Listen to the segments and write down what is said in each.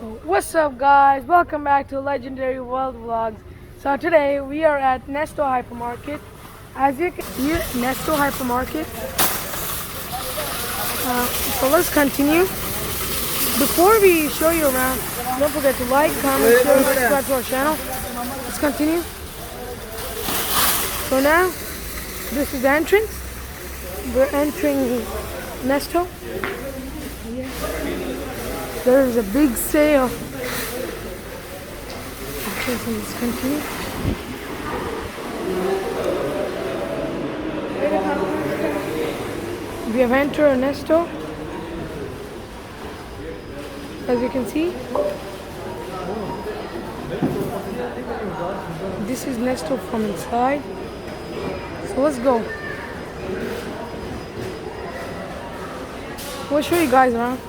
What's up, guys? Welcome back to Legendary World Vlogs. So today we are at Nesto Hypermarket. As you can see, Nesto Hypermarket. So let's continue. Before we show you around, don't forget to like, comment, share, and subscribe to our channel. Let's continue. So now, this is the entrance. We're entering Nesto. There is a big sale. Okay, so let's continue. We have entered Nesto. As you can see, this is Nesto from inside. So let's go. We'll show you guys around.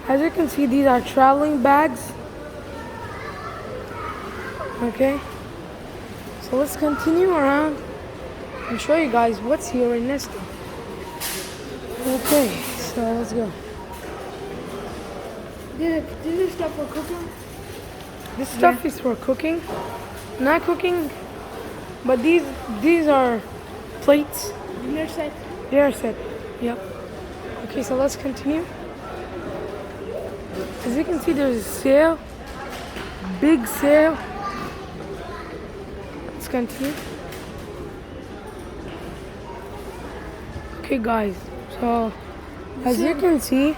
As you can see, these are traveling bags. Okay, so let's continue around and show you guys what's here in Nesto. Okay, so let's go. This is stuff for cooking? This stuff is for cooking. Not cooking, but these are plates. Dinner set? Dinner set, yep. Okay, so let's continue. As you can see, there's a sale. Big sale. Let's continue. Okay, guys. So, as you can see,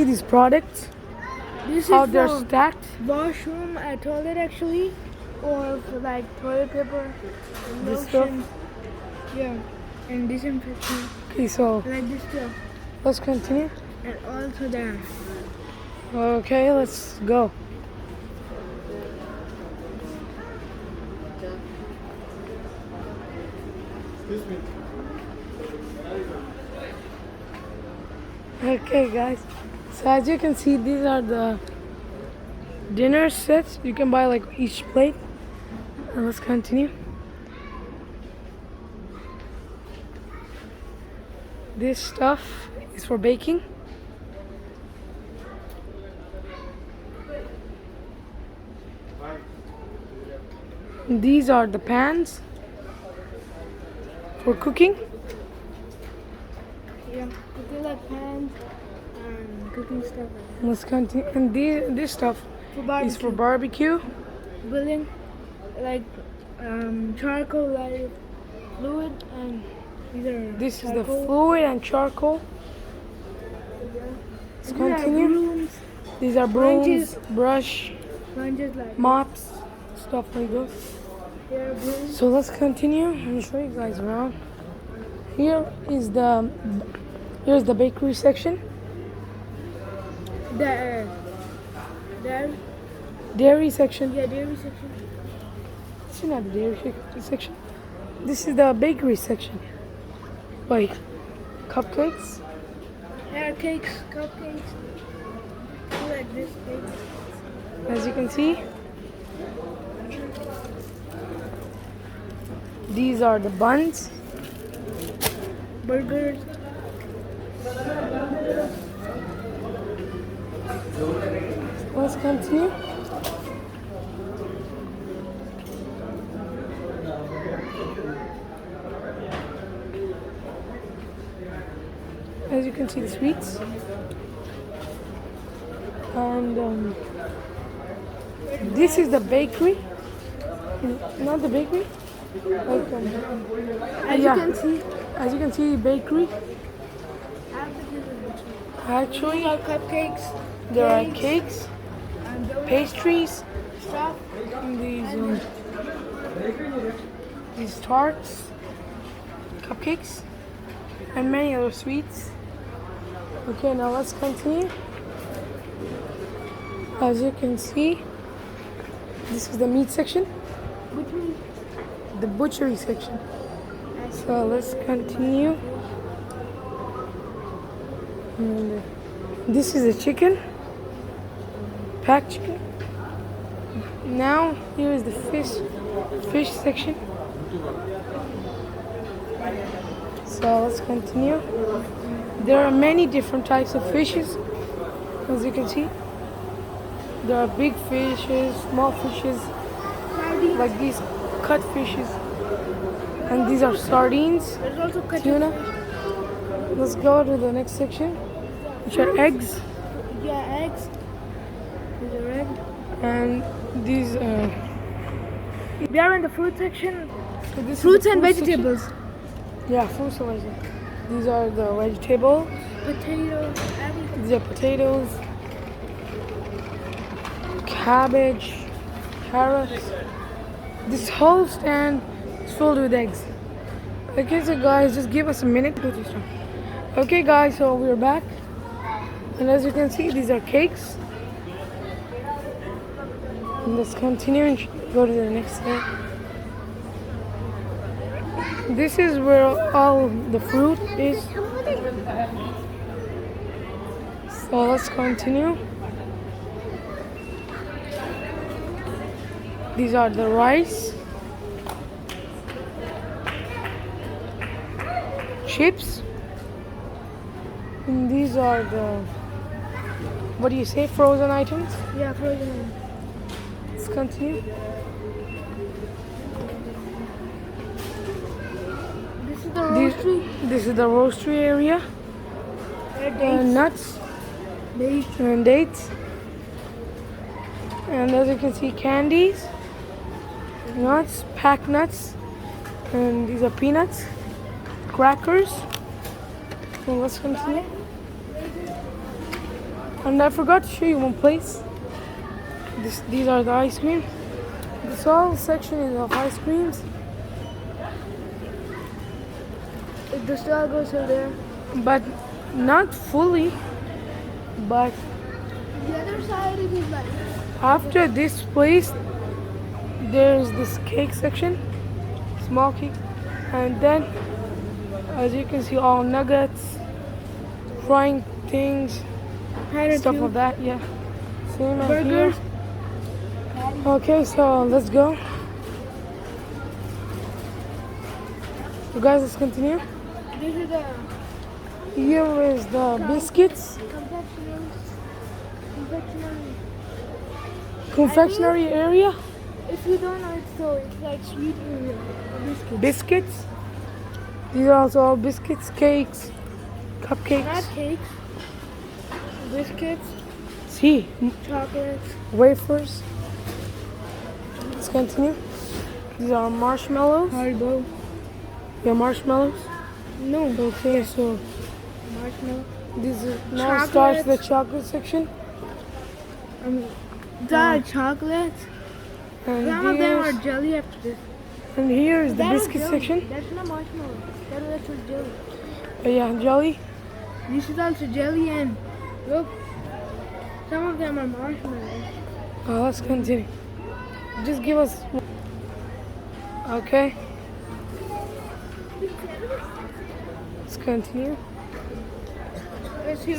these products, This how is they're for stacked. washroom, a toilet actually, or for like toilet paper, This stuff. lotion, yeah, and disinfectant, Okay, so like this stuff, let's continue. and also there. Okay, let's go. Okay, guys. So as you can see, these are the dinner sets. You can buy like each plate. And let's continue. This stuff is for baking. These are the pans for cooking. Yeah, cooking like pans and cooking stuff like that. Let's continue. And this stuff is for barbecue. Grilling, like charcoal, like fluid, and these are This is the charcoal. fluid and charcoal. Let's These are continue. brooms, These are brooms, Sponges. brush, sponges like mops, stuff like that. they are brooms. So let's continue and show you guys around. Here's the bakery section. There, Dairy section. yeah, dairy section. This is not the dairy section. This is the bakery section. Like cupcakes. There are cakes, cupcakes, like this cake. As you can see, these are the buns. Burgers. Let's continue. As you can see, the sweets. And this is the bakery. Not the bakery. Like, As yeah. you can see, as you can see, bakery. Actually, these are cupcakes. there are cakes, And donuts, pastries, stuff. and these tarts, cupcakes, and many other sweets. Okay, now let's continue. As you can see, this is the meat section, Which one? the butchery section. So let's continue. And this is the chicken, packed chicken. Now here is the fish section. So let's continue. There are many different types of fishes, as you can see. There are big fishes, small fishes, like these cut fishes, and these are sardines, There's also cut tuna. fish. Let's go to the next section, which are eggs, Yeah, eggs. These are eggs. and these. We are in the fruit section. So this is Fruits the and fruit section. vegetables. Yeah, fruits and vegetables. These are the vegetables. Potatoes, everything. These are potatoes, cabbage, carrots. This whole stand is filled with eggs. Okay, so guys, just give us a minute. Okay, guys, so we're back. And as you can see, these are cakes. And let's continue and go to the next slide. This is where all the fruit is. So let's continue. These are the rice, chips, and these are the, what do you say, frozen items? Yeah, frozen. Let's continue. This is the roastery. This is the roastery area. Nuts Dates. and dates. And as you can see, candies, nuts, packed nuts, and these are peanuts, crackers. So let's continue. And I forgot to show you one place. These are the ice cream. This whole section is of ice creams. The straw goes over there. But not fully. But The other side it is like. after this place, there's this cake section, small cake, and then, as you can see, all nuggets, frying things, stuff like that. Yeah, same as here. Burgers. Okay, so let's go. So guys, let's continue. This is the Here is the biscuits, confectionery area, If you don't know it, so it's like sweet biscuits. biscuits. These are also all biscuits, cakes, cupcakes. Not cakes. Biscuits, See, chocolates. wafers. Let's continue. These are marshmallows. Haribo. Yeah, marshmallows. No. Okay, so Marshmallow. this is now starts the Chocolates. chocolate section. Dark chocolates. And Some of them are here's, jelly after this. and here is the That is biscuit jelly. section. That's not marshmallow. That's just jelly. Yeah, jelly. This is also jelly and look. Some of them are marshmallows. Let's continue. Just give us. Okay. Let's continue.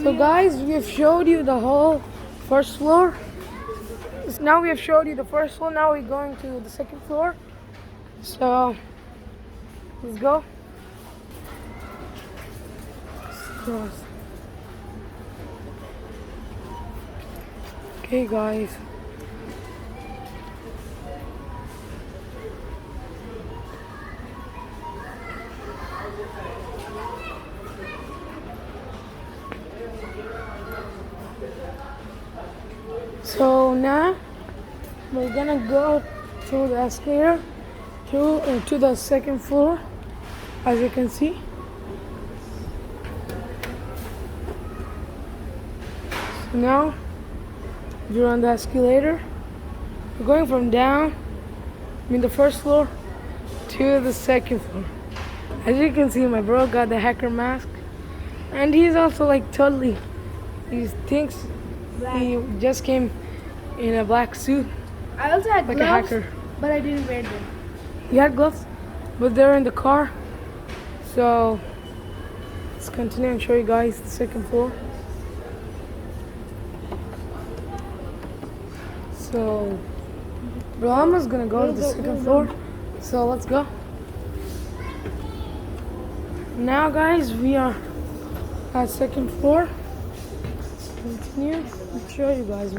So guys, we have showed you the whole first floor. Now we have showed you the first floor. Now we're going to the second floor. So let's go. Cross. Okay, guys. So now we're gonna go through the escalator to the second floor, as you can see. So now you're on the escalator. We're going from the first floor to the second floor. As you can see, my bro got the hacker mask, and he's also like totally. He thinks he just came in a black suit, I also had like gloves, a hacker. but I didn't wear them. He had gloves, but they're in the car. So let's continue and show you guys the second floor. So Brahma's gonna go to the second floor. So let's go. Now guys, we are at second floor. Continue. I'll show you guys.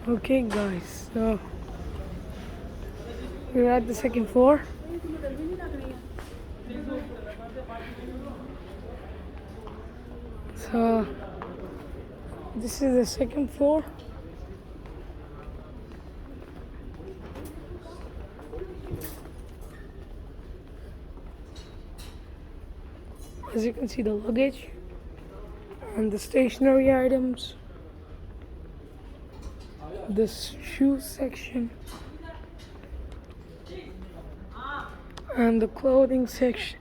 Okay guys, so we're at the second floor. So this is the second floor. As you can see, the luggage and the stationery items, the shoe section, and the clothing section.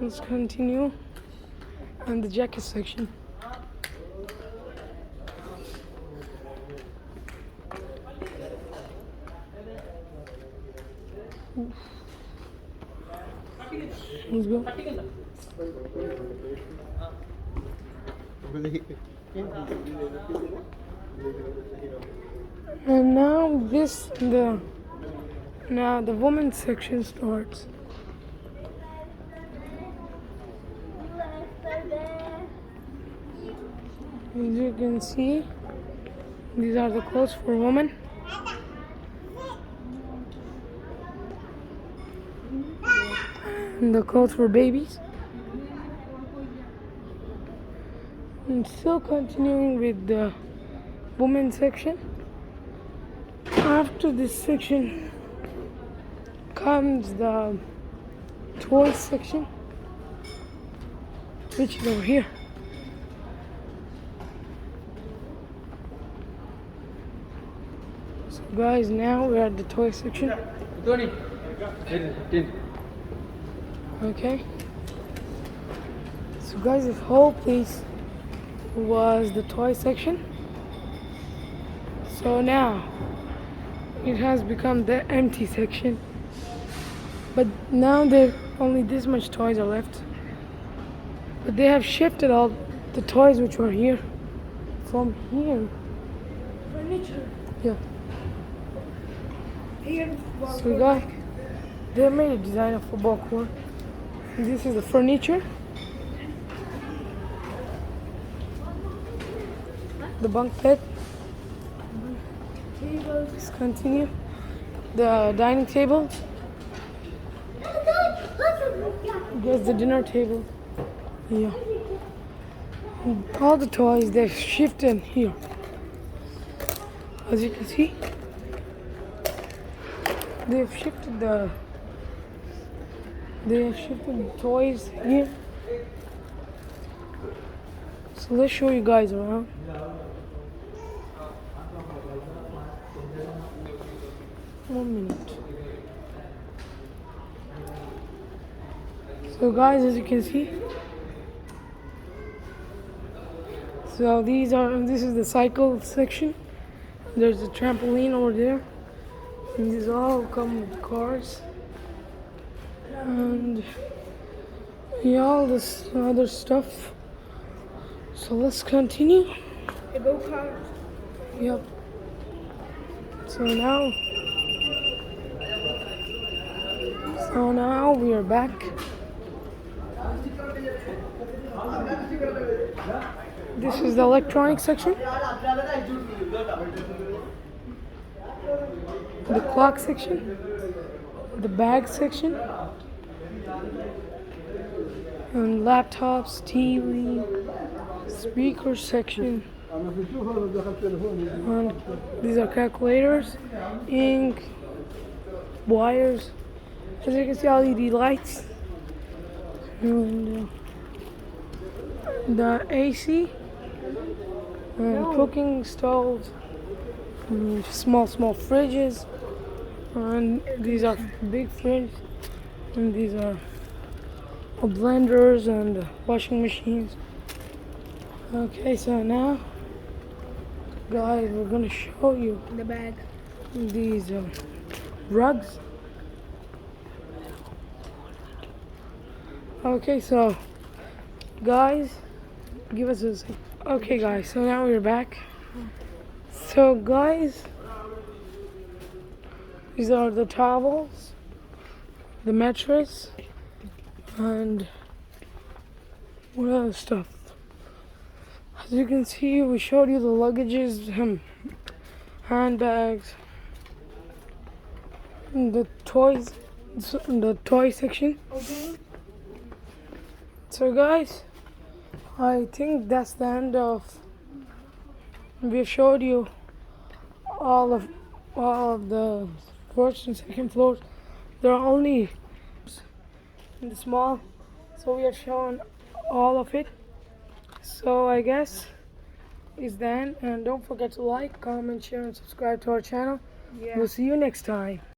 Let's continue. And the jacket section. Let's go. And now the women's section starts. As you can see, these are the clothes for women. And the clothes for babies. And still continuing with the women's section. After this section comes the toys section, which is over here. So guys, now we're at the toy section. Okay. So guys, this whole place was the toy section. So now it has become the empty section. But now there only this much toys are left. But they have shifted all the toys which were here from here. Furniture. Yeah. Here. So guys, they made a design of football court. This is the furniture. The bunk bed. Let's continue. The dining table. There's the dinner table. Yeah. And all the toys, they've shifted here. As you can see, they've shifted the toys here. So let's show you guys around. One minute. So guys, as you can see, so this is the cycle section. There's a trampoline over there. And these all come with cars. And yeah, all this other stuff. So let's continue. The go-kart. Yep. So now we are back. This is the electronic section. The clock section. The bag section. And laptops, TV, speaker section. And these are calculators, ink, wires. As you can see, LED lights. And the AC. And cooking stoves. And small fridges. And these are big fridges. And these are blenders and washing machines. Okay, so now, guys, we're gonna show you The bag. these rugs. Okay, so guys, give us a second. Okay, guys, so now we're back. So guys, These are the towels, the mattress, and what other stuff. As you can see, we showed you the luggages, handbags, and the toys, the toy section. Okay. So guys, I think that's the end of. We showed you all of the first and second floors. There are only in the small, so we have shown all of it. So I guess is the end, and don't forget to like, comment, share, and subscribe to our channel. Yeah. We'll see you next time.